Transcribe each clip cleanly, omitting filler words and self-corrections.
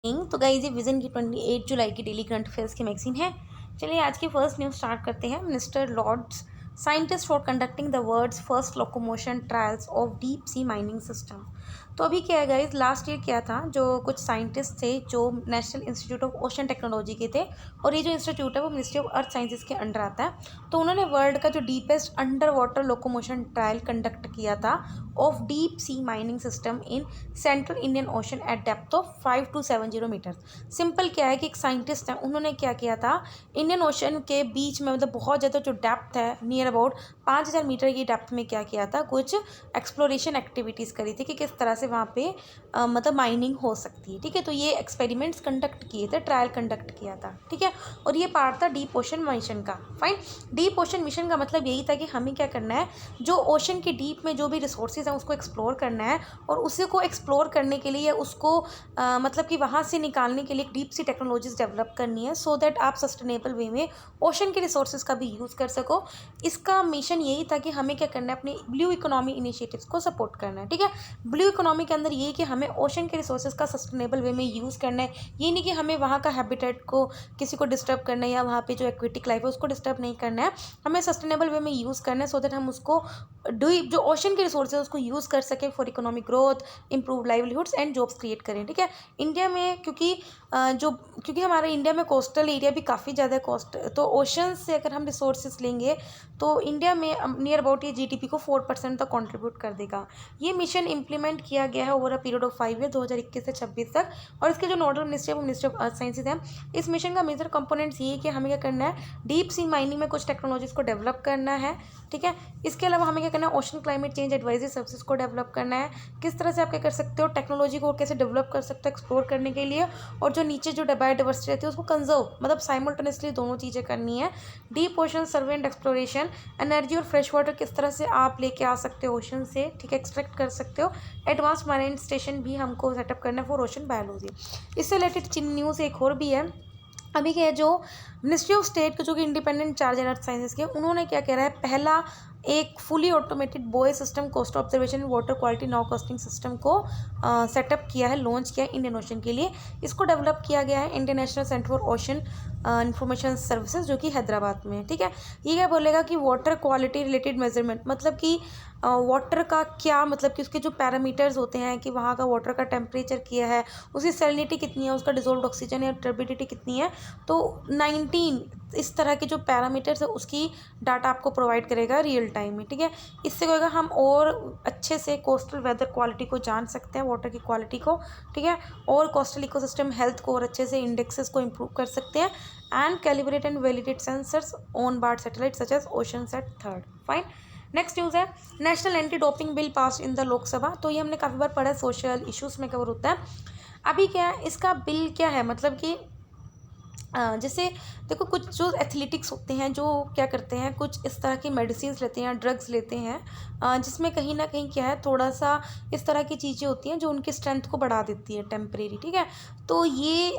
तो गाइस ये विजन की 28 जुलाई की डेली करंट अफेयर्स की मैगजीन है। चलिए आज की फर्स्ट न्यूज़ स्टार्ट करते हैं। Minister lauds scientist for conducting the world's first locomotion trials of deep sea mining system. तो अभी क्या है गाइस, लास्ट ईयर क्या था, जो कुछ साइंटिस्ट थे जो national institute of ocean technology के थे, और ये जो इंस्टीट्यूट है वो मिनिस्ट्री ऑफ अर्थ साइंसेज के अंडर आता है। तो उन्होंने वर्ल्ड का जो deepest underwater locomotion trial conduct किया था of deep sea mining system in central Indian ocean at depth of 5270 metre. Simple क्या है कि एक साइंटिस्ट है, उन्होंने क्या किया था, इंडियन ओशन के बीच में, मतलब बहुत ज़्यादा जो डेप्थ है, नियर अबाउट 5000 मीटर की डेप्थ में क्या किया था, कुछ एक्सप्लोरेशन एक्टिविटीज़ करी थी कि किस तरह से वहाँ पे मतलब माइनिंग हो सकती है। ठीक है, तो ये एक्सपेरिमेंट्स कंडक्ट किए थे, ट्रायल कंडक्ट किया था। ठीक है, और ये पार्ट था डीप ओशन मिशन का। फाइन, डीप ओशन मिशन का मतलब यही था कि हमें क्या करना है, जो ओशन के डीप में जो भी रिसोर्सेज हैं उसको एक्सप्लोर करना है, और उसी को एक्सप्लोर करने के लिए उसको मतलब कि वहाँ से निकालने के लिए डीप सी टेक्नोलॉजीज डेवलप करनी है, सो दैट आप सस्टेनेबल वे में ओशन के रिसोर्सेज का भी यूज़ कर सको। इसका मिशन यही था कि हमें क्या करना है, अपनी ब्लू इकोनॉमी इनिशिएटिव्स को सपोर्ट करना है। ठीक है, ब्लू इकोनॉमी के अंदर ये कि हमें ओशन के रिसोर्सेज का सस्टेनेबल वे में यूज़ करना है। ये नहीं कि हमें वहाँ का हैबिटेट को किसी को डिस्टर्ब करना है या वहाँ पे जो एक्वेटिक लाइफ है उसको डिस्टर्ब नहीं करना है। हमें सस्टेनेबल वे में यूज़ करना है, सो दैट हम उसको जो ओशन के रिसोर्सेज है उसको यूज़ कर सकें for economic growth, improve livelihoods and jobs create करें। ठीक है, इंडिया में क्योंकि हमारा इंडिया में कोस्टल एरिया भी काफ़ी ज़्यादा कोस्ट, तो ओशन से अगर हम रिसोर्सेज लेंगे तो इंडिया में नियर अबाउट ये जीडीपी को 4% तक कंट्रीब्यूट कर देगा। ये मिशन इंप्लीमेंट किया गया है over a period of 5 year, 2021 से 26 तक, और इसके जो नोडल मिनिस्ट्री है वो मिनिस्ट्री ऑफ अर्थ साइंसेज है। इस मिशन का मेजर कंपोनेंट्स ये है कि हमें क्या करना है, डीप सी माइनिंग में कुछ टेक्नोलॉजीज को डेवलप करना है। ठीक है, इसके अलावा हमें क्या करना है, ocean climate change advisory services को डेवलप करना है। किस तरह से आप क्या कर सकते हो, टेक्नोलॉजी को कैसे डेवलप कर सकते हो एक्सप्लोर करने के लिए, और जो नीचे जो बायोडाइवर्सिटी रहती है उसको कंजर्व, मतलब साइमल्टेनियसली दोनों चीज़ें करनी है। Deep ocean survey and exploration, energy और फ्रेश वाटर किस तरह से आप लेके आ सकते हो ओशन से, ठीक है, एक्सट्रैक्ट कर सकते हो। एडवांस माइनिंग स्टेशन भी हमको सेटअप करना है फॉर ओशन बायोलॉजी। इससे रिलेटेड न्यूज़ एक और भी है। अभी क्या है, जो मिनिस्ट्री ऑफ स्टेट के जो कि independent charge and earth sciences के, उन्होंने क्या कह रहा है, पहला एक fully automated buoy system coast observation water quality nowcasting system को सेटअप किया है, लॉन्च किया है इंडियन ओशन के लिए। इसको डेवलप किया गया है international centre for ocean information services, जो कि हैदराबाद में है। ठीक है, ये क्या बोलेगा कि वाटर क्वालिटी रिलेटेड मेजरमेंट, मतलब कि वाटर का क्या, मतलब कि उसके जो पैरामीटर्स होते हैं कि वहाँ का वाटर का टेम्परेचर क्या है, उसकी सैलिनिटी कितनी है, उसका डिजोल्व ऑक्सीजन या टर्बिडिटी कितनी है, तो 19 इस तरह के जो पैरामीटर्स है उसकी डाटा आपको प्रोवाइड करेगा रियल टाइम में। ठीक है, इससे क्या होगा, हम और अच्छे से कोस्टल वेदर क्वालिटी को जान सकते हैं, वाटर की क्वालिटी को। ठीक है, और कोस्टल इकोसिस्टम हेल्थ को और अच्छे से इंडेक्सेस को इम्प्रूव कर सकते हैं, and calibrate and validate sensors on board satellite such as Oceansat 3। Fine, next news है, national anti doping bill pass in the Lok Sabha. तो ये हमने काफ़ी बार पढ़ा है, सोशल इश्यूज में कवर होता है। अभी क्या है, इसका बिल क्या है, मतलब कि जैसे देखो, कुछ जो एथलेटिक्स होते हैं जो क्या करते हैं, कुछ इस तरह की मेडिसिन लेते हैं, ड्रग्स लेते हैं, जिसमें कहीं ना कहीं क्या है, थोड़ा सा इस तरह की चीज़ें होती हैं जो उनकी स्ट्रेंथ को बढ़ा देती है टेम्परेरी। ठीक है, तो ये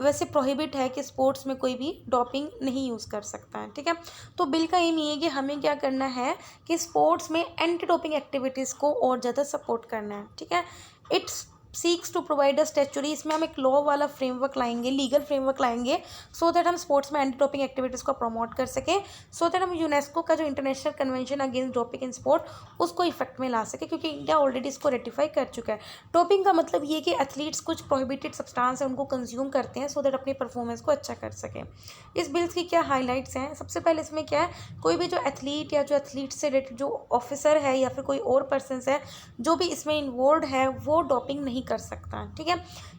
वैसे प्रोहिबिट है कि स्पोर्ट्स में कोई भी डोपिंग नहीं यूज़ कर सकता है। ठीक है, तो बिल का एम ये है कि हमें क्या करना है कि स्पोर्ट्स में एंटी डोपिंग एक्टिविटीज़ को और ज़्यादा सपोर्ट करना है। ठीक है, it's seeks to provide a statutory, इसमें हम एक लॉ वाला फ्रेमवर्क लाएंगे, लीगल फ्रेमवर्क लाएंगे, सो दैट हम स्पोर्ट्स में एंटी डोपिंग एक्टिविटीज़ को प्रमोट कर सकें, सो दैट हम यूनेस्को का जो international convention against doping in sport उसको इफेक्ट में ला सके, क्योंकि इंडिया ऑलरेडी इसको रेटिफाई कर चुका है। डोपिंग का मतलब ये कि एथलीट्स कुछ प्रोहिबिटेड सब्सटेंस है उनको कंज्यूम करते हैं, सो दैट अपनी परफॉर्मेंस को अच्छा कर सकें। इस बिल्स की क्या हाईलाइट्स हैं, सबसे पहले इसमें क्या है, कोई भी जो एथलीट या जो एथलीट से रिलेटेड जो ऑफिसर है या फिर कोई और पर्सन है जो भी इसमें इन्वॉल्व है, वो डोपिंग नहीं कर सकता है। ठीक है,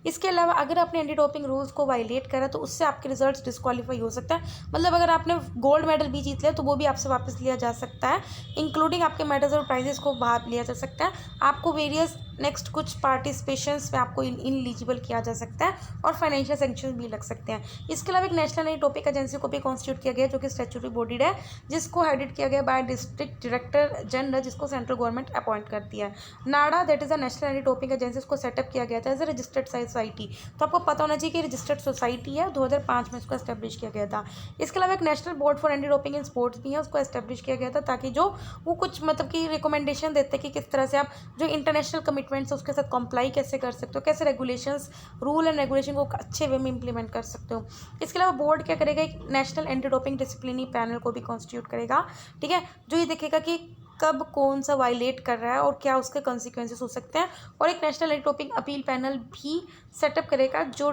इसके अलावा अगर आपने एंटी डोपिंग रूल्स को वायलेट करा तो उससे आपके रिजल्ट्स डिस्क्वालीफाई हो सकता है। मतलब अगर आपने गोल्ड मेडल भी जीत लिया तो वो भी आपसे वापस लिया जा सकता है, इंक्लूडिंग आपके मेडल्स और प्राइजेस को बाहर लिया जा सकता है। आपको वेरियस नेक्स्ट कुछ पार्टिसिपेशंस में आपको इनएलिजिबल किया जा सकता है, और फाइनेंशियल सैंक्शन भी लग सकते हैं। इसके अलावा एक नेशनल एंटी डोपिंग एजेंसी को भी कॉन्स्टिट्यूट किया गया जो कि स्टैट्यूटरी बॉडी है, जिसको हेडेड किया गया बाय डिस्ट्रिक्ट डायरेक्टर जनरल, जिसको सेंट्रल गवर्नमेंट अपॉइंट करती है। NADA, that is a national anti doping agency, को सेटअप किया गया था एज ए रजिस्टर्ड सोसाइटी। तो आपको पता होना चाहिए कि रजिस्टर्ड सोसाइटी है, 2005 में इसको एस्टेब्लिश किया गया था। इसके अलावा एक national board for anti doping in sports भी है, उसको एस्टेब्लिश किया गया था ताकि जो वो कुछ मतलब कि रिकमेंडेशन देते हैं कि किस तरह से आप जो इंटरनेशनल कमिटमेंट्स है उसके साथ कंप्लाई कैसे कर सकते हो, कैसे रेगुलेशंस रूल एंड रेगुलेशन को अच्छे वे में इंप्लीमेंट कर सकते हो। इसके अलावा बोर्ड क्या करेगा, एक national anti doping disciplinary panel को भी कॉन्स्टिट्यूट करेगा, ठीक है, जो ये देखेगा कि कब कौन सा वायलेट कर रहा है और क्या उसके कॉन्सिक्वेंसेस हो सकते हैं। और एक national anti doping appeal panel भी सेटअप करेगा जो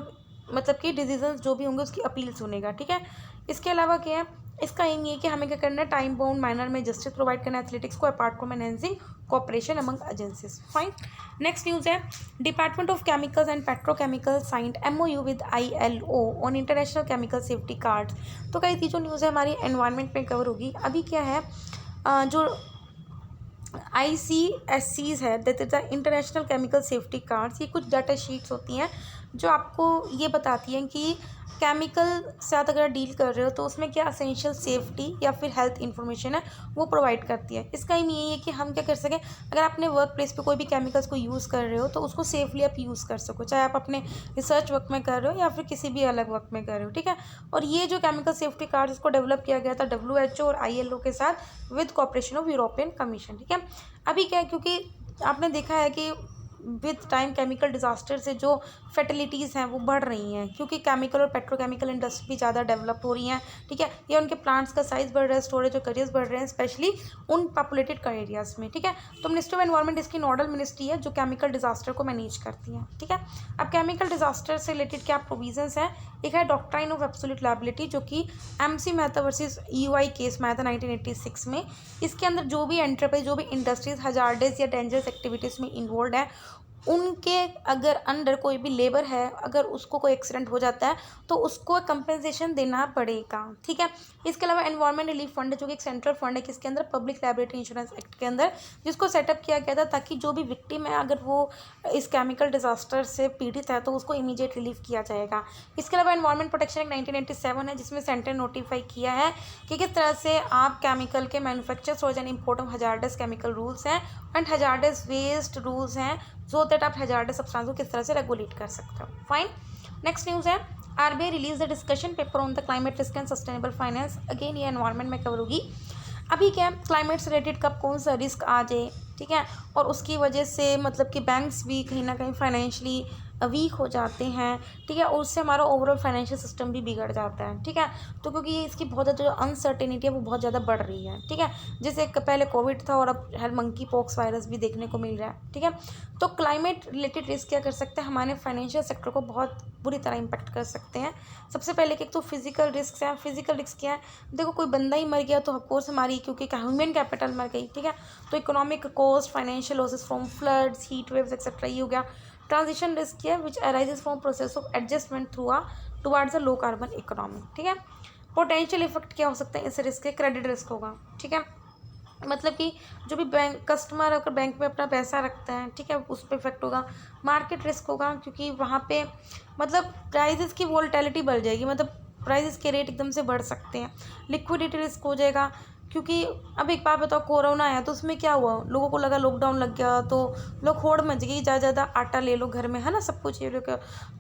मतलब कि डिसीजंस जो भी होंगे उसकी अपील सुनेगा, ठीक है। इसके अलावा क्या है, इसका एम ये है कि हमें क्या करना है, टाइम बाउंड मैनर में जस्टिस प्रोवाइड करना है एथलेटिक्स को apart from enhancing cooperation among agencies. Fine. Next news है, department of chemicals and petrochemical signed MOU with ILO on international chemical safety cards. तो कई जो न्यूज़ है हमारी एनवायरनमेंट में कवर होगी। अभी क्या है, जो ICSCs है, that is the international chemical safety cards, ये कुछ डाटा शीट्स होती हैं जो आपको ये बताती हैं कि केमिकल साथ अगर डील कर रहे हो तो उसमें क्या असेंशियल सेफ्टी या फिर हेल्थ इन्फॉर्मेशन है वो प्रोवाइड करती है। इसका एम यही है कि हम क्या कर सकें, अगर आप अपने वर्क प्लेस पे कोई भी केमिकल्स को यूज़ कर रहे हो तो उसको सेफली आप यूज़ कर सको, चाहे आप अपने रिसर्च वर्क में कर रहे हो या फिर किसी भी अलग वर्क में कर रहे हो, ठीक है। और ये जो केमिकल सेफ्टी कार्ड इसको डेवलप किया गया था WHO और ILO के साथ with cooperation of European commission, ठीक है। अभी क्या है, क्योंकि आपने देखा है कि विद टाइम केमिकल डिज़ास्टर से जो फैटिलिटीज़ हैं वो बढ़ रही हैं, क्योंकि केमिकल और पेट्रोकेमिकल इंडस्ट्री भी ज़्यादा डेवलप हो रही हैं, ठीक है। या उनके प्लांट्स का साइज़ बढ़ रहा है, स्टोरेज और करियर्स बढ़ रहे हैं, स्पेशली उन पॉपुलेटेड एरियाज़ में, ठीक है। तो मिनिस्ट्री ऑफ एनवायरनमेंट इसकी नोडल मिनिस्ट्री है जो केमिकल डिज़ास्टर को मैनेज करती है, ठीक है। अब केमिकल डिज़ास्टर से रिलेटेड क्या प्रोविजंस हैं, एक है डॉक्ट्राइन ऑफ एब्सोल्यूट लायबिलिटी जो कि MC Mehta versus EY case में आया था 1986 में। इसके अंदर जो भी एंटरप्राइज, जो भी इंडस्ट्रीज हजार्डस या डेंजरस एक्टिविटीज़ में इन्वॉल्व है, उनके अगर अंडर कोई भी लेबर है, अगर उसको कोई एक्सीडेंट हो जाता है तो उसको कंपेंसेशन देना पड़ेगा, ठीक है। इसके अलावा एनवायरनमेंट रिलीफ फंड जो कि एक सेंट्रल फंड है किसके अंदर, पब्लिक लायबिलिटी इंश्योरेंस एक्ट के अंदर, जिसको सेटअप किया गया था ताकि जो भी विक्टिम है अगर वो इस केमिकल डिजास्टर से पीड़ित है तो उसको इमीडिएट रिलीफ किया जाएगा। इसके अलावा एनवायरनमेंट प्रोटेक्शन एक्ट 1997 है जिसमें सेंटर नोटिफाई किया है कि किस तरह से आप केमिकल के manufacture storage and import of hazardous chemical rules हैं एंड हजार्डस वेस्ट रूल्स हैं, जो दैट आप हजार्डस सब्सटेंस को किस तरह से रेगुलेट कर सकते हो। फाइन। नेक्स्ट न्यूज़ है, RBI release the discussion paper on the climate risk and sustainable finance. Again ये एनवायरनमेंट में कवर होगी। अभी क्या क्लाइमेट से रिलेटेड कब कौन सा रिस्क आ जाए, ठीक है, और उसकी वजह से मतलब कि बैंक्स भी कहीं ना कहीं फाइनेंशियली वीक हो जाते हैं, ठीक है, और उससे हमारा ओवरऑल फाइनेंशियल सिस्टम भी बिगड़ जाता है, ठीक है। तो क्योंकि ये इसकी बहुत ज़्यादा जो अनसर्टेनिटी है वो बहुत ज़्यादा बढ़ रही है, ठीक है, जैसे पहले कोविड था और अब हेल्थ मंकी पॉक्स वायरस भी देखने को मिल रहा है, ठीक है। तो क्लाइमेट रिलेटेड रिस्क क्या कर सकते हैं, हमारे फाइनेंशियल सेक्टर को बहुत बुरी तरह इम्पैक्ट कर सकते हैं। सबसे पहले एक तो फिजिकल रिस्क है। फिजिकल रिस्क क्या है, देखो कोई बंदा ही मर गया तो ऑफकोर्स हमारी क्योंकि ह्यूमन कैपिटल मर गई, ठीक है, तो economic cost, financial losses from floods, heat waves etcetera ये हो गया। ट्रांजिशन रिस्क है which arises from process of adjustment towards a low carbon economy, ठीक है। पोटेंशियल इफेक्ट क्या हो सकता है इस रिस्क के, क्रेडिट रिस्क होगा, ठीक है, मतलब कि जो भी बैंक कस्टमर अगर बैंक में अपना पैसा रखता है, ठीक है, उस पर इफेक्ट होगा। मार्केट रिस्क होगा क्योंकि वहाँ पे मतलब प्राइजेस की वोलेटिलिटी बढ़ जाएगी, मतलब प्राइजेस के रेट एकदम से बढ़ सकते हैं। लिक्विडिटी रिस्क हो जाएगा क्योंकि अब एक बात बताओ, कोरोना आया तो उसमें क्या हुआ, लोगों को लगा लॉकडाउन लग गया तो लोग होड़ मच गई, ज़्यादा आटा ले लो घर में, है ना, सब कुछ ये लोग,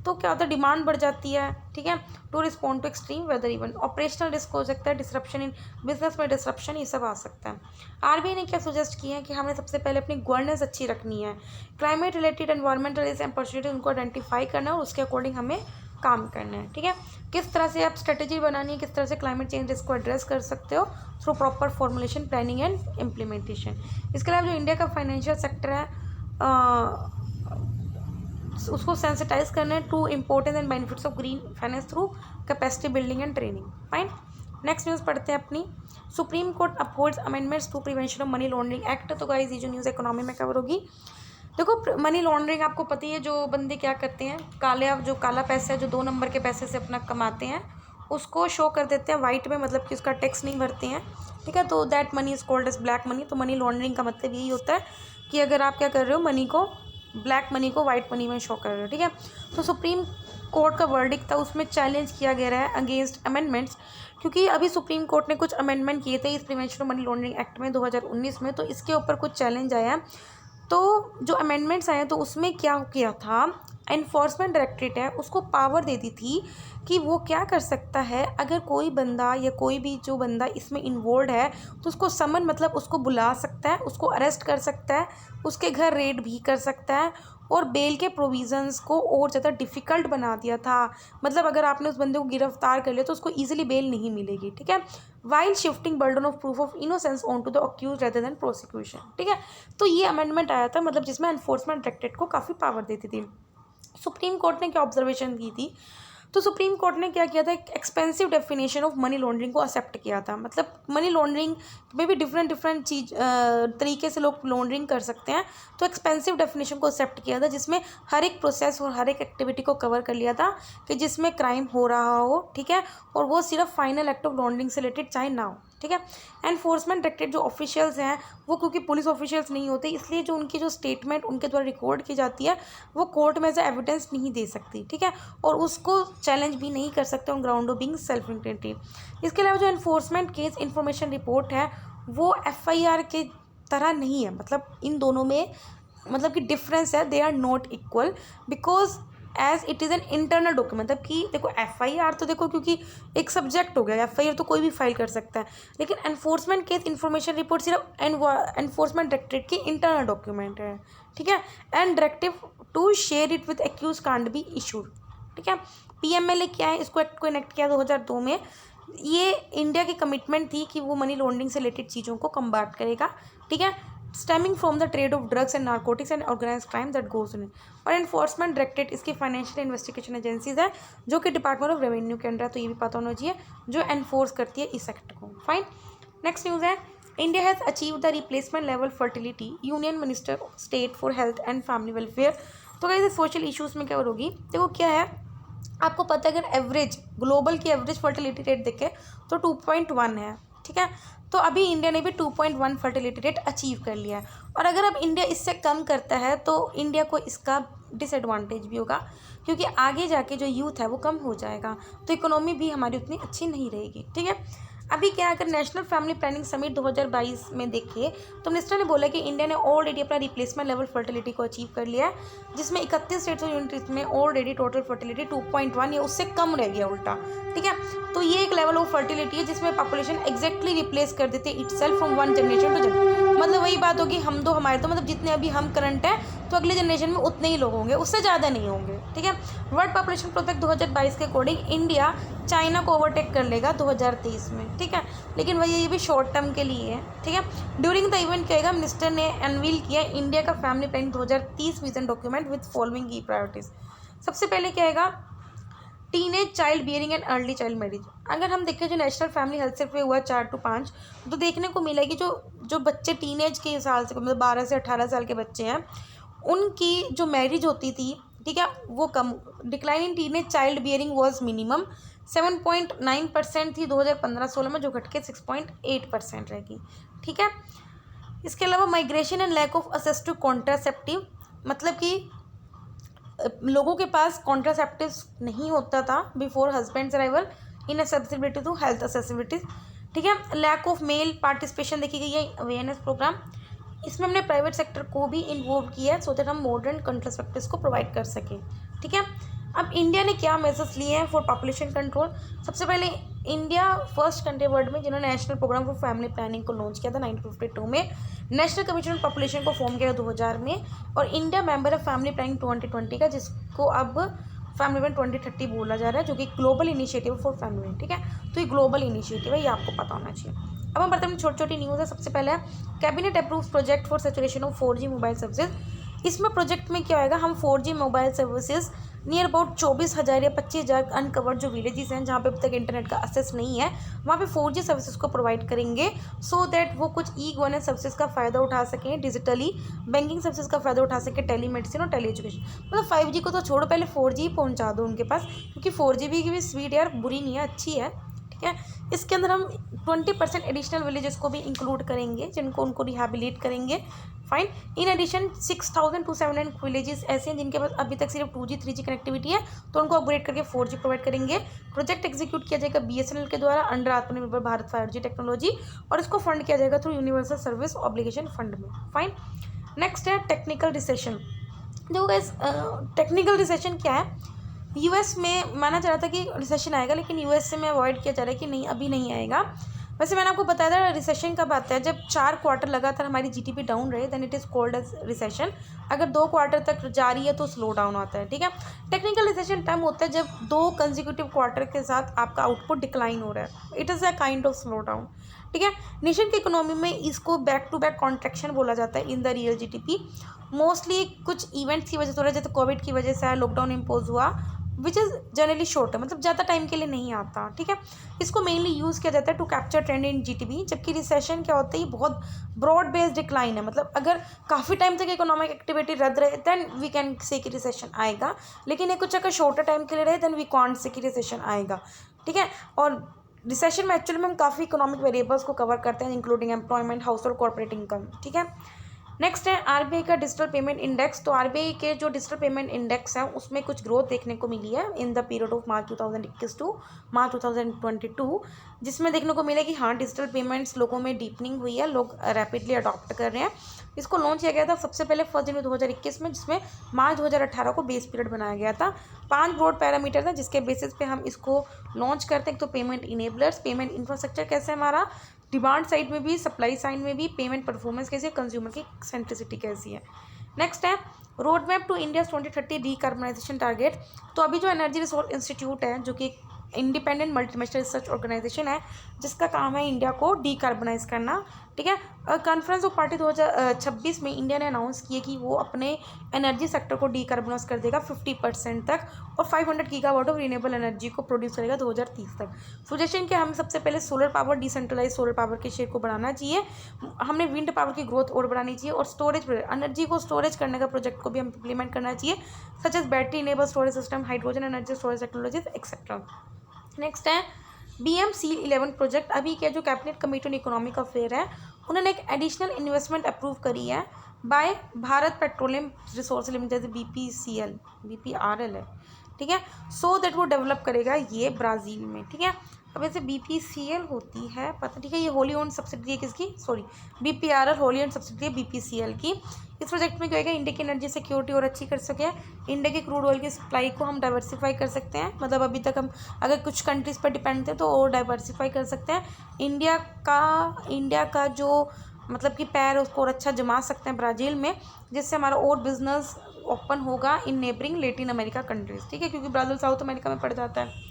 तो क्या होता है डिमांड बढ़ जाती है, ठीक है, to respond to extreme weather event. Operational risk हो सकता है, डिसरप्शन इन बिजनेस में डिसरप्शन, ये सब आ सकता है। RBI ने क्या सजेस्ट किया है कि हमें सबसे पहले अपनी गवर्नेंस अच्छी रखनी है, climate related environmental risk and opportunity उनको आइडेंटिफाई करना है और उसके अकॉर्डिंग हमें काम करना है, ठीक है। किस तरह से आप स्ट्रेटेजी बनानी है, किस तरह से क्लाइमेट चेंज रिस्क को एड्रेस कर सकते हो through proper formulation, planning and implementation. इसके अलावा जो इंडिया का फाइनेंशियल सेक्टर है उसको सेंसिटाइज करना है to importance and benefits of green finance through capacity building and training. Fine. Next news पढ़ते हैं अपनी, supreme court upholds amendments to prevention of money laundering act. तो गाइस ये जो न्यूज़ इकोनॉमी में कवर होगी। देखो मनी लॉन्ड्रिंग आपको पता ही है, जो बंदे क्या करते हैं, जो काला पैसा है जो 2 नंबर के पैसे से अपना कमाते हैं उसको शो कर देते हैं वाइट में, मतलब कि उसका टैक्स नहीं भरते हैं, ठीक है, तो that money is called as black money. तो मनी लॉन्ड्रिंग का मतलब यही होता है कि अगर आप क्या कर रहे हो, मनी को, ब्लैक मनी को वाइट मनी में शो कर रहे हो, ठीक है। तो सुप्रीम कोर्ट का वर्डिक्ट था, उसमें चैलेंज किया गया है अगेंस्ट अमेंडमेंट्स, क्योंकि अभी सुप्रीम कोर्ट ने कुछ अमेंडमेंट किए थे इस prevention of money laundering act में 2019 में, तो इसके ऊपर कुछ चैलेंज आया तो जो अमेंडमेंट्स आए तो उसमें क्या किया था, एनफोर्समेंट डायरेक्टरेट है उसको पावर दे दी थी कि वो क्या कर सकता है, अगर कोई बंदा या कोई भी जो बंदा इसमें इन्वॉल्व है तो उसको समन मतलब उसको बुला सकता है, उसको अरेस्ट कर सकता है, उसके घर रेड भी कर सकता है, और बेल के प्रोविज़न्स को और ज़्यादा डिफ़िकल्ट बना दिया था। मतलब अगर आपने उस बंदे को गिरफ्तार कर लिया तो उसको ईजिली बेल नहीं मिलेगी, ठीक है, while shifting burden of proof of innocence on to the accused rather than prosecution, ठीक है। तो ये अमेंडमेंट आया था, मतलब जिसमें एनफोर्समेंट डायरेक्टरेट को काफ़ी पावर देती थी। सुप्रीम कोर्ट ने क्या ऑब्जर्वेशन की थी, तो सुप्रीम कोर्ट ने क्या किया था, एक expensive definition of money laundering को एक्सेप्ट किया था। मतलब मनी लॉन्ड्रिंग में भी डिफरेंट चीज तरीके से लोग लॉन्ड्रिंग कर सकते हैं, तो एक्सपेंसिव डेफिनेशन को एक्सेप्ट किया था जिसमें हर एक प्रोसेस और हर एक एक्टिविटी को कवर कर लिया था कि जिसमें क्राइम हो रहा हो, ठीक है, और वो सिर्फ फाइनल एक्ट ऑफ लॉन्ड्रिंग से रिलेटेड चाहे ना हो, ठीक है। एनफोर्समेंट डायरेक्टरेट जो ऑफिशियल्स हैं वो क्योंकि पुलिस ऑफिशियल्स नहीं होते, इसलिए जो उनकी जो स्टेटमेंट उनके द्वारा रिकॉर्ड की जाती है वो कोर्ट में एज एविडेंस नहीं दे सकती, ठीक है, और उसको चैलेंज भी नहीं कर सकते on ground of being self incriminating. इसके अलावा जो एनफोर्समेंट केस इंफॉर्मेशन रिपोर्ट है वो एफआईआर के तरह नहीं है, मतलब इन दोनों में मतलब कि डिफरेंस है, they are not equal because as it is an internal document. मतलब कि देखो एफआईआर तो देखो क्योंकि एक सब्जेक्ट हो गया, एफआईआर तो कोई भी फाइल कर सकता है, लेकिन एनफोर्समेंट केस इंफॉर्मेशन रिपोर्ट सिर्फ एनफोर्समेंट डायरेक्टरेट की इंटरनल डॉक्यूमेंट है, ठीक है, and directive to share it with accused can't be issued, ठीक है। पीएमएलए क्या है, इसको एक्ट को इनेक्ट किया 2002 में। ये इंडिया की कमिटमेंट थी कि वो मनी लॉन्ड्रिंग से रिलेटेड चीज़ों को कम्बाट करेगा, ठीक है, stemming from the trade of drugs and narcotics and organise crime that goes in. और एनफोर्समेंट डायरेक्टरेट इसकी फाइनेंशियल इन्वेस्टिगेशन एजेंसीज है जो कि डिपार्टमेंट ऑफ रेवेन्यू के अंडर है, तो ये भी पता होना चाहिए, जो एनफोर्स करती है इस एक्ट को। फाइन, नेक्स्ट न्यूज़ है, India has achieve the replacement level fertility, union minister state for health and family welfare. तो कैसे सोशल इशूज़ में क्या होगी, देखो क्या है, आपको पता है अगर एवरेज ग्लोबल की एवरेज फर्टिलिटी रेट देखें तो 2.1 है, ठीक है, तो अभी इंडिया ने भी 2.1 फर्टिलिटी रेट अचीव कर लिया है। और अगर अब इंडिया इससे कम करता है तो इंडिया को इसका डिसएडवांटेज भी होगा, क्योंकि आगे जाके जो यूथ है वो कम हो जाएगा, तो इकोनॉमी भी हमारी उतनी अच्छी नहीं रहेगी, ठीक है। अभी क्या, अगर नेशनल फैमिली प्लानिंग समिट 2022 में देखें तो मिनिस्टर ने बोला कि इंडिया ने ऑलरेडी अपना रिप्लेसमेंट लेवल फर्टिलिटी को अचीव कर लिया है, जिसमें 31 स्टेट्स और यूनिट्स में ऑलरेडी टोटल फर्टिलिटी 2.1 या उससे कम रह गया उल्टा, ठीक है। तो ये एक लेवल ऑफ फर्टिलिटी है जिसमें पॉपुलेशन एग्जैक्टली रिप्लेस कर देते हैं itself from one generation to generation. मतलब वही बात होगी, हम दो हमारे तो मतलब जितने अभी हम करंट हैं तो अगले जनरेशन में उतने ही लोग होंगे, उससे ज़्यादा नहीं होंगे, ठीक है। वर्ल्ड पॉपुलेशन प्रोजेक्ट 2022 के अकॉर्डिंग इंडिया चाइना को ओवरटेक कर लेगा 2023 में, ठीक है, लेकिन वही ये भी शॉर्ट टर्म के लिए है, ठीक है। ड्यूरिंग द इवेंट कहेगा मिनिस्टर ने अनवील किया इंडिया का family planning 2030 vision document with following की प्रायोरिटीज। सबसे पहले क्या आएगा, teenage child bearing and early child marriage. अगर हम देखें जो नेशनल फैमिली हेल्थ सर्वे हुआ 4 to 5, तो देखने को मिला कि जो बच्चे टीनेज के साल से मतलब 12 से 18 साल के बच्चे हैं उनकी जो मैरिज होती थी, ठीक है, वो कम, decline in teenage child bearing was minimum 7.9% थी 2015-16 में, जो घट के 6.8% रहेगी, ठीक है। इसके अलावा migration and lack of access to contraceptive, मतलब कि लोगों के पास कॉन्ट्रासेप्टिव्स नहीं होता था before husband's arrival, in accessibility to health accessibilities, ठीक है। लैक ऑफ मेल पार्टिसिपेशन देखी गई है अवेयरनेस प्रोग्राम, इसमें हमने प्राइवेट सेक्टर को भी इन्वॉल्व किया है सो दैट हम मॉडर्न कॉन्ट्रासेप्टिव्स को प्रोवाइड कर सकें, ठीक है। अब इंडिया ने क्या मेजर्स लिए हैं फॉर पॉपुलेशन कंट्रोल। सबसे पहले इंडिया फर्स्ट कंट्री वर्ल्ड में जिन्होंने national programme for family planning को लॉन्च किया था 1952 में, नेशनल कमीशन ऑन पॉपुलेशन को फॉर्म किया 2000 में, और इंडिया मेंबर है फैमिली प्लानिंग 2020 का, जिसको अब फैमिली प्लान 2030 बोला जा रहा है, जो कि ग्लोबल इनिशिएटिव फॉर फैमिली, ठीक है। तो ये ग्लोबल इनिशिएटिव है, ये आपको पता होना चाहिए। अब हम बताते हैं छोटी छोटी न्यूज़ है। सबसे पहले cabinet approve project for saturation of 4G mobile services. इसमें प्रोजेक्ट में क्या होगा, हम 4G mobile services near about 24,000 या 25,000 अनकवर्ड जो विलेजेस हैं जहाँ पे अब तक इंटरनेट का एक्सेस नहीं है, वहाँ पे 4G सर्विसेज को प्रोवाइड करेंगे सो दैट वो कुछ ई गवर्नेंस सर्विसेज का फ़ायदा उठा सकें, डिजिटली बैंकिंग सर्विसेज का फ़ायदा उठा सकें, टेली मेडिसिन और टेली एजुकेशन। मतलब 5G को तो छोड़ो, पहले 4G ही पहुँचा दो उनके पास, क्योंकि 4G भी स्पीड यार बुरी नहीं है, अच्छी है, ठीक है। इसके अंदर हम 20% एडिशनल विलेजेस को भी इंक्लूड करेंगे जिनको उनको रिहैबिलिट करेंगे, fine. In addition 6,000 to 700 villages ऐसे हैं जिनके पास अभी तक सिर्फ 2G 3G कनेक्टिविटी है, तो उनको अपग्रेड करके 4G प्रोवाइड करेंगे। प्रोजेक्ट एग्जीक्यूट किया जाएगा BSNL के द्वारा अंडर आत्मनिर्भर भारत 5G टेक्नोलॉजी, और इसको फंड किया जाएगा through universal service obligation fund में, फाइन। नेक्स्ट है टेक्निकल रिसेशन। देखो गाइस, टेक्निकल रिसेशन क्या है? यूएस में माना जा रहा था कि रिसेशन आएगा, लेकिन यूएस से में अवॉइड किया जा रहा है कि नहीं, अभी नहीं आएगा। वैसे मैंने आपको बताया था रिसेशन कब आता है, जब 4 क्वार्टर लगातार हमारी जीडीपी डाउन रहे, then it is called as recession. अगर 2 क्वार्टर तक जारी है तो स्लो डाउन आता है, ठीक है। टेक्निकल रिसेशन टाइम होता है जब 2 कंसेक्यूटिव क्वार्टर के साथ आपका आउटपुट डिक्लाइन हो रहा है, it is a kind of slow down, ठीक है। नेशन की इकोनॉमी में इसको बैक टू बैक कॉन्ट्रैक्शन बोला जाता है in the real GDP. Mostly कुछ इवेंट्स की वजह से हो रहा है, जैसे कोविड की वजह से लॉकडाउन इम्पोज हुआ, विच इज़ जनरली शॉर्ट है, मतलब ज़्यादा टाइम के लिए नहीं आता, ठीक है। इसको मेनली यूज़ किया जाता है to capture trend in GDP. जबकि रिसेशन क्या होता है, ये बहुत ब्रॉड बेस्ड डिक्लाइन है, मतलब अगर काफ़ी टाइम तक इकोनॉमिक एक्टिविटी रद्द रहे देन वी कैन से कि रिसेशन आएगा, लेकिन ये कुछ अगर शॉर्टर टाइम के लिए रहे देन वी कॉन्ट से कि रिसेशन आएगा, ठीक है। और रिसेशन में एक्चुअली में हम काफ़ी इकोनॉमिक वेरिएबल्स को कवर करते हैं, including employment, house hold, corporate income, ठीक है। नेक्स्ट है आरबीआई का डिजिटल पेमेंट इंडेक्स। तो आरबीआई के जो डिजिटल पेमेंट इंडेक्स है उसमें कुछ ग्रोथ देखने को मिली है in the period of March 2021 to March 2022, जिसमें देखने को मिला कि हाँ, डिजिटल पेमेंट्स लोगों में डीपनिंग हुई है, लोग रैपिडली अडॉप्ट कर रहे हैं। इसको लॉन्च किया गया था सबसे पहले 1 जनवरी 2021 में, जिसमें मार्च 2018 को बेस पीरियड बनाया गया था। 5 ब्रॉड पैरामीटर था जिसके बेसिस पे हम इसको लॉन्च करते हैं। तो पेमेंट इनेबलर्स, पेमेंट इंफ्रास्ट्रक्चर कैसे है हमारा, डिमांड साइड में भी, सप्लाई साइड में भी, पेमेंट परफॉर्मेंस कैसी है, कंज्यूमर की सेंट्रिसिटी कैसी है। नेक्स्ट है roadmap to India 2030 decarbonisation target. तो अभी जो एनर्जी रिसोर्स इंस्टीट्यूट है, जो कि इंडिपेंडेंट मल्टीनेशनल रिसर्च ऑर्गेनाइजेशन है, जिसका काम है इंडिया को डीकार्बनाइज करना, ठीक है। कॉन्फ्रेंस ऑफ पार्टी 2026 में इंडिया ने अनाउंस किया कि वो अपने एनर्जी सेक्टर को डीकार्बनाइज कर देगा 50% तक, और 500 गीगावाट ऑफ रिन्यूएबल एनर्जी को प्रोड्यूस करेगा 2030 तक। सजेशन कि हम सबसे पहले solar power, decentralise solar power के शेयर को बढ़ाना चाहिए, हमने विंड पावर की ग्रोथ और बढ़ानी चाहिए, और स्टोरेज एनर्जी को स्टोरेज करने का प्रोजेक्ट को भी हम इम्प्लीमेंट करना चाहिए, such as battery enable storage system, hydrogen energy storage technologies etcetera. Next है BMC11 प्रोजेक्ट। अभी क्या जो cabinet committee on economic affair है, उन्होंने एक एडिशनल इन्वेस्टमेंट अप्रूव करी है by Bharat petroleum resource limited, BPRL है, ठीक है। सो दैट वो डेवलप करेगा ये ब्राज़ील में, ठीक है। अब ऐसे BPCL होती है पता, ठीक है, ये होली ओन सब्सिडी है किसकी, sorry BPRL Holi own subsidy है BPCL की। इस प्रोजेक्ट में क्या होगा, इंडिया की एनर्जी सिक्योरिटी और अच्छी कर सके, इंडिया के क्रूड ऑयल की सप्लाई को हम डाइवर्सिफाई कर सकते हैं, मतलब अभी तक हम अगर कुछ कंट्रीज़ पर डिपेंड थे तो और डाइवर्सिफाई कर सकते हैं। इंडिया का जो मतलब कि पैर है उसको और अच्छा जमा सकते हैं ब्राज़ील में, जिससे हमारा और बिजनेस ओपन होगा इन नेबरिंग लेटिन अमेरिका कंट्रीज़, ठीक है, क्योंकि ब्राज़ील साउथ अमेरिका में पड़ जाता है।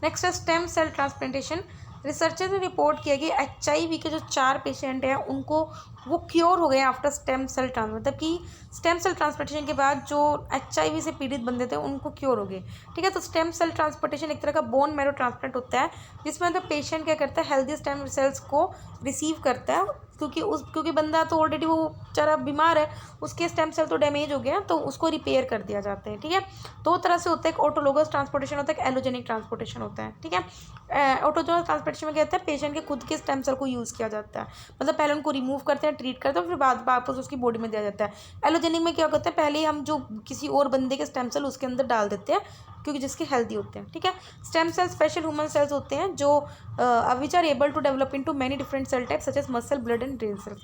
नेक्स्ट है स्टेम सेल ट्रांसप्लांटेशन। रिसर्चर्स ने रिपोर्ट किया कि HIV के जो 4 पेशेंट हैं उनको वो क्योर हो गए आफ्टर स्टेम सेल मतलब कि स्टेम सेल ट्रांसप्लांटेशन के बाद जो HIV से पीड़ित बंदे थे उनको क्योर हो गए, ठीक है। तो स्टेम सेल ट्रांसप्लांटेशन एक तरह का बोन मैरो ट्रांसप्लांट होता है, जिसमें तो पेशेंट क्या करता है, हेल्दी स्टेम सेल्स को रिसीव करता है, क्योंकि बंदा तो ऑलरेडी वो बेचारा बीमार है, उसके स्टेम सेल तो डैमेज हो गया, तो उसको रिपेयर कर दिया जाता है, ठीक है। 2 तरह से होता है, एक ऑटोलोगस ट्रांसपोर्टेशन होता है, एक एलोजेनिक ट्रांसपोर्टेशन होता है, ठीक है। ऑटोलोगस ट्रांसपोर्टेशन में क्या होता है, पेशेंट के खुद के स्टेम सेल को यूज़ किया जाता है, मतलब पहले उनको रिमूव करते हैं, ट्रीट करते हैं, फिर बाद वापस उसकी बॉडी में दिया जाता है। एलोजेनिक में क्या होता है, पहले हम जो किसी और बंदे के स्टेम सेल उसके अंदर डाल देते हैं, क्योंकि जिसके हेल्दी होते हैं, ठीक है। Stem cell special human cells होते हैं जो which are able to develop into many different cell type such as muscle, blood and brain cells.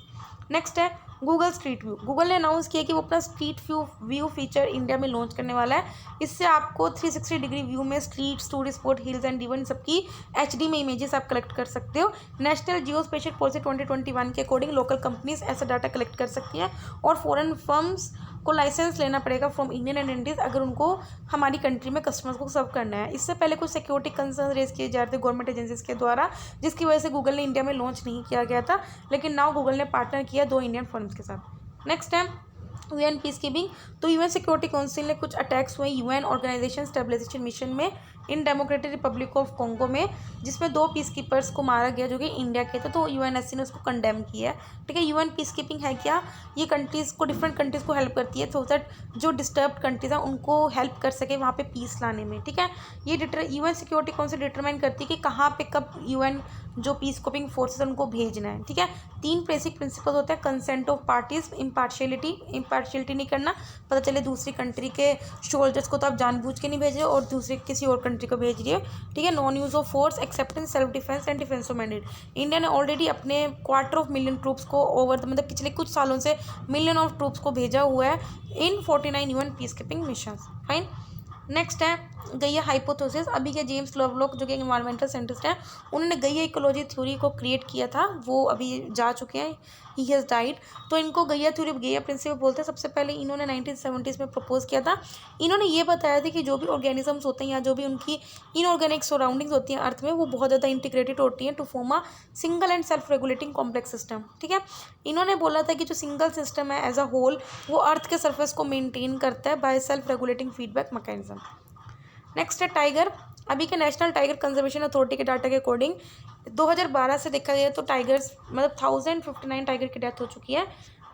Next है गूगल स्ट्रीट व्यू। गूगल ने अनाउंस किया कि वो अपना स्ट्रीट व्यू फीचर इंडिया में लॉन्च करने वाला है। इससे आपको 360 डिग्री व्यू में streets, tourist spot, hills and even सबकी HD में इमेजेस आप कलेक्ट कर सकते हो। नेशनल जियो स्पेशल पॉलिसी 2021 के अकॉर्डिंग लोकल कंपनीज ऐसा डाटा कलेक्ट कर सकती हैं, और फॉरेन फर्म्स को लाइसेंस लेना पड़ेगा फ्रॉम इंडियन एंटिटीज अगर उनको हमारी कंट्री में कस्टमर्स को सर्व करना है। इससे पहले कुछ सिक्योरिटी कंसर्न रेज किए जा रहे थे गवर्नमेंट एजेंसीज के द्वारा, जिसकी वजह से गूगल ने इंडिया में लॉन्च नहीं किया गया था, लेकिन नाउ गूगल ने पार्टनर किया 2 इंडियन फर्म्स के साथ। नेक्स्ट है UN पीस कीपिंग। तो UN सिक्योरिटी काउंसिल ने कुछ अटैक्स हुए UN ऑर्गेनाइजेशन स्टेबलाइजेशन मिशन में in democratic Republic of Congo में, जिसमें 2 पीस कीपर्स को मारा गया जो कि इंडिया के थे, तो UNSC ने उसको कंडेम किया है, ठीक है। UN पीस कीपिंग है क्या, ये कंट्रीज़ को, डिफरेंट कंट्रीज़ को हेल्प करती है, सो दैट जो डिस्टर्ब कंट्रीज हैं उनको हेल्प कर सके वहाँ पे पीस लाने में, ठीक है। ये UN सिक्योरिटी काउंसिल डिटरमाइन करती है कि कहाँ पे कब UN जो पीस कीपिंग फोर्सेस उनको भेजना है, ठीक है। 3 बेसिक प्रिंसिपल होते हैं, कंसेंट ऑफ पार्टीज, इम्पार्शियलिटी नहीं करना, पता चले दूसरी कंट्री के सोल्जर्स को तो आप जानबूझ के नहीं भेजे और दूसरे किसी और कंट्री को भेज रही है, ठीक है। Non use of force accept in self defence and defence of mandate. India ने ऑलरेडी अपने 250,000 ट्रूप्स को ओवर मतलब पिछले कुछ सालों से मिलियन ऑफ ट्रूप्स को भेजा हुआ है इन 49 UN peace keeping mission. Fine. Next है गैया हाइपोथेसिस। अभी के जेम्स लवलॉक जो कि एनवायरमेंटल साइंटिस्ट हैं, उन्होंने गैया इकोलॉजी थ्योरी को क्रिएट किया था, वो अभी जा चुके हैं, ही हैज़ डाइड। तो इनको गैया थ्योरी, गैया प्रिंसिपल बोलते हैं। सबसे पहले इन्होंने 1970s में प्रपोज किया था। इन्होंने ये बताया था कि जो भी ऑर्गेनिजम्स होते हैं या जो भी उनकी इनऑर्गेनिक सराउंडिंग्स होती हैं अर्थ में, वो बहुत ज़्यादा इंटीग्रेटेड होती हैं to form a single and self regulating complex system, ठीक है। इन्होंने बोला था कि जो सिंगल सिस्टम है एज अ होल, वो अर्थ के सर्फेस को मेनटेन करता है by self regulating feedback mechanism. Next है टाइगर। अभी के नेशनल टाइगर कंजर्वेशन अथॉरिटी के डाटा के अकॉर्डिंग 2012 से देखा जाए तो टाइगर्स मतलब 1059 टाइगर की डेथ हो चुकी है।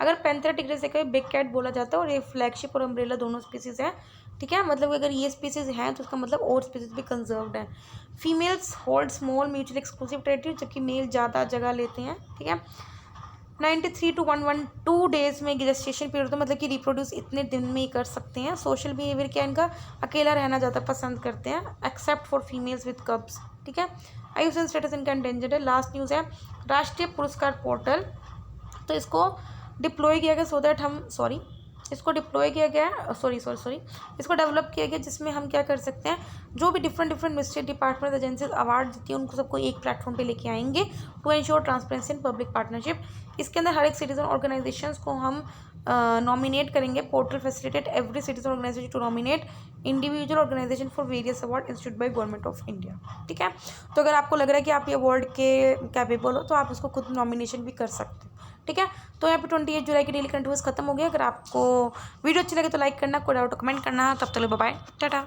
अगर पैंथेरा टिग्रिस देखा बिग कैट बोला जाता है, और ये फ्लैगशिप और अम्ब्रेला दोनों स्पीसीज है, ठीक है। मतलब अगर ये स्पीसीज हैं तो उसका मतलब और स्पीसीज भी कंजर्व्ड है। Females hold small mutually exclusive territory, जबकि मेल ज़्यादा जगह लेते हैं, ठीक है। 93 to 112 डेज में गेस्टेशन पीरियड होता है, मतलब कि रिप्रोड्यूस इतने दिन में ही कर सकते हैं। सोशल बिहेवियर क्या है इनका, अकेला रहना ज़्यादा पसंद करते हैं, एक्सेप्ट फॉर फीमेल्स विद कब्स, ठीक है। आयुषन स्टेटस इनका एंडेंजर्ड है। लास्ट न्यूज़ है राष्ट्रीय पुरस्कार पोर्टल। तो इसको डिप्लॉय किया गया इसको डेवलप किया गया, जिसमें हम क्या कर सकते हैं, जो भी different ministry department agencies award देती हैं उनको सबको एक प्लेटफॉर्म पे लेके आएंगे to ensure transparency and public partnership. इसके अंदर हर एक सिटीजन ऑर्गेनाइजेशंस को हम नॉमिनेट करेंगे। Portal facilitate every citizen organisation to nominate individual organisation for various award institute by government of India, ठीक है। तो अगर आपको लग रहा है कि आप ये अवार्ड के कैपेबल हो तो आप उसको खुद नॉमिनेशन भी कर सकते हो, ठीक है। तो यहाँ पे 28 जुलाई की डेली करंट अफेयर्स खत्म हो गया। अगर आपको वीडियो अच्छी लगे तो लाइक करना, कोई डाउट कमेंट करना। तब तक बाय बाय, टाटा।